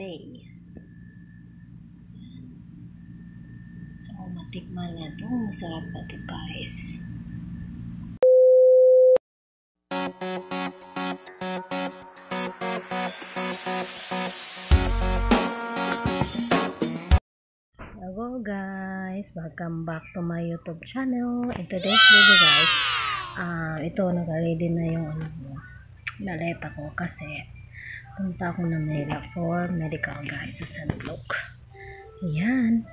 Cafe. So, matikman na ito. Masarap pa ito, guys. Hello guys, welcome back to my YouTube channel. In today's video guys, ito nag-ready na yung maleta ko kasi punta ako na Manila for medical guys sa St. Luke. Ayan.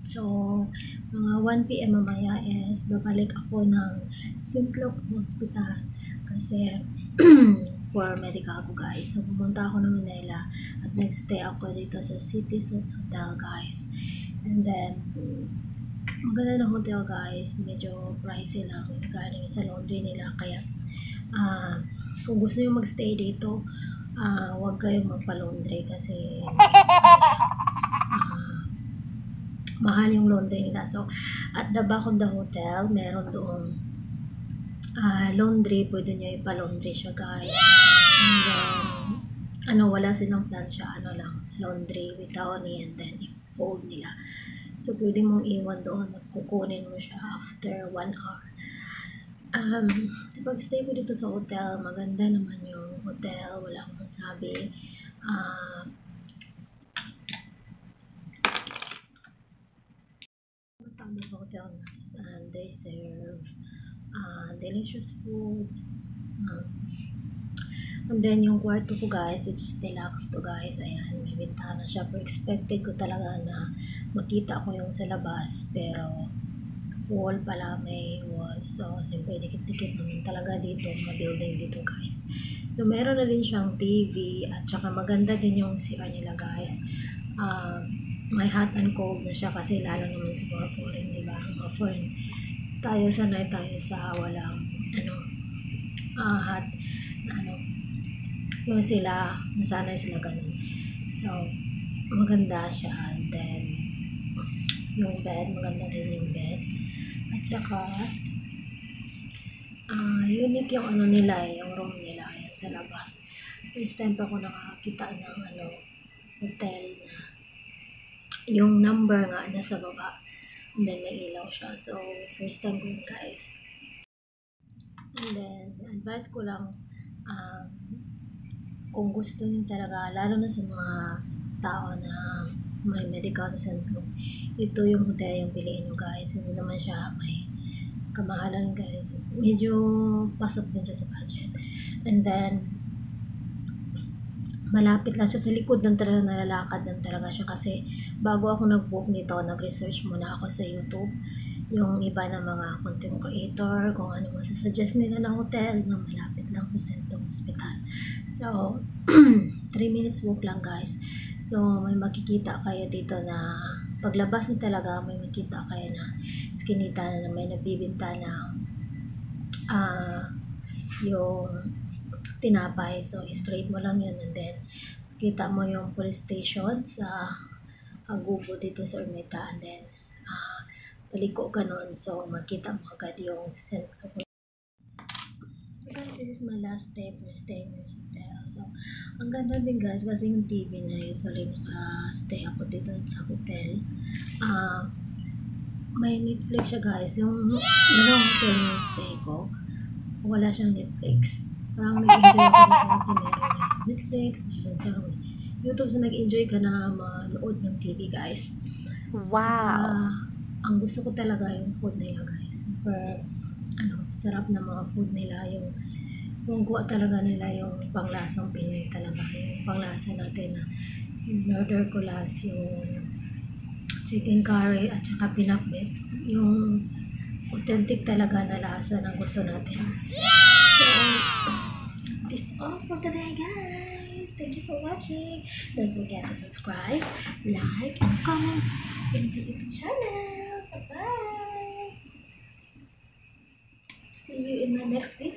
So, mga 1 PM mamaya is babalik ako ng St. Luke Hospital kasi for medical ko guys. So, pumunta ako ng Manila at nagstay ako dito sa City Suites Hotel guys. And then, maganda ng hotel guys. Medyo pricey lang galing sa laundry nila. Kaya, kung gusto nyo magstay dito, huwag kayong magpa-laundry kasi mahal yung laundry nila. So, at the back of the hotel, meron doong laundry. Pwede nyo ipa-laundry siya, guys. And then, wala silang plancha, lang, laundry with towelly and then i-fold nila. So, pwede mong iwan doon at kukunin mo siya after 1 hour. Pag stay ko dito sa hotel, maganda naman yung hotel. Wala akong masabi. Sa hotel guys, and they serve delicious food, and then yung kwarto ko guys, which is deluxe to guys, ayan, may bintana siya. Pero expected ko talaga na makita ko yung sa labas, pero wall pala, may wall. So siyempre dikit-dikit naman talaga dito, mga building dito guys. So meron na din siyang TV at saka maganda din yung CR nila guys. May hot and cold na siya kasi lalo naman sa mga foreign, diba? Mga foreign, tayo sanay tayo sa walang hot, yung sila, nasanay sila ganun. So, maganda siya. And then, yung bed, maganda din yung bed. At saka, unique yung nila yung room nila, yan sa labas. First time pa ako nakakita ng hotel na yung number nga nasa baba and then may ilaw siya. So first time ko yun guys. And then advice ko lang, kung gusto niyo talaga, lalo na sa mga tao na may medical center, ito yung hotel yung piliin nyo guys. Hindi naman siya may kamahalan guys, medyo pasok din siya sa budget. And then malapit lang siya, sa likod lang talaga, nalalakad lang talaga siya. Kasi bago ako nag-book nito, nag-research muna ako sa YouTube yung iba na mga content creator, kung ano masasuggest nila na hotel na malapit lang sa St. Luke Hospital. So 3 minutes walk lang guys. So may makikita kayo dito na paglabas ni talaga, may makita kayo na skinita na may nabibinta na yung tinapay. So straight mo lang yun, and then kita mo yung police station sa Agubo dito sa Urmeta, and then paliko ka nun, so makita mo agad yung center. Guys, this is my last day for staying in this hotel. So ang ganda din guys kasi yung TV niya, usually naka-stay ako dito sa hotel. May Netflix siya guys. Yung hotel yung stay ko, wala siyang Netflix. Parang nag-enjoy ako dito kasi meron Netflix, meron siyang YouTube, so nag-enjoy ka na manood ng TV guys. Wow! Ang gusto ko talaga yung food nila guys. Super, sarap na mga food nila. Yung kuha talaga nila yung panglasang Pinoy talaga. Yung panglasa natin na in-order ko last yung chicken curry at saka pinakbet. Yung authentic talaga na lasa na gusto natin. So, this is all for today guys. Thank you for watching. Don't forget to subscribe, like, and comment in my YouTube channel. Bye-bye. See you in my next video.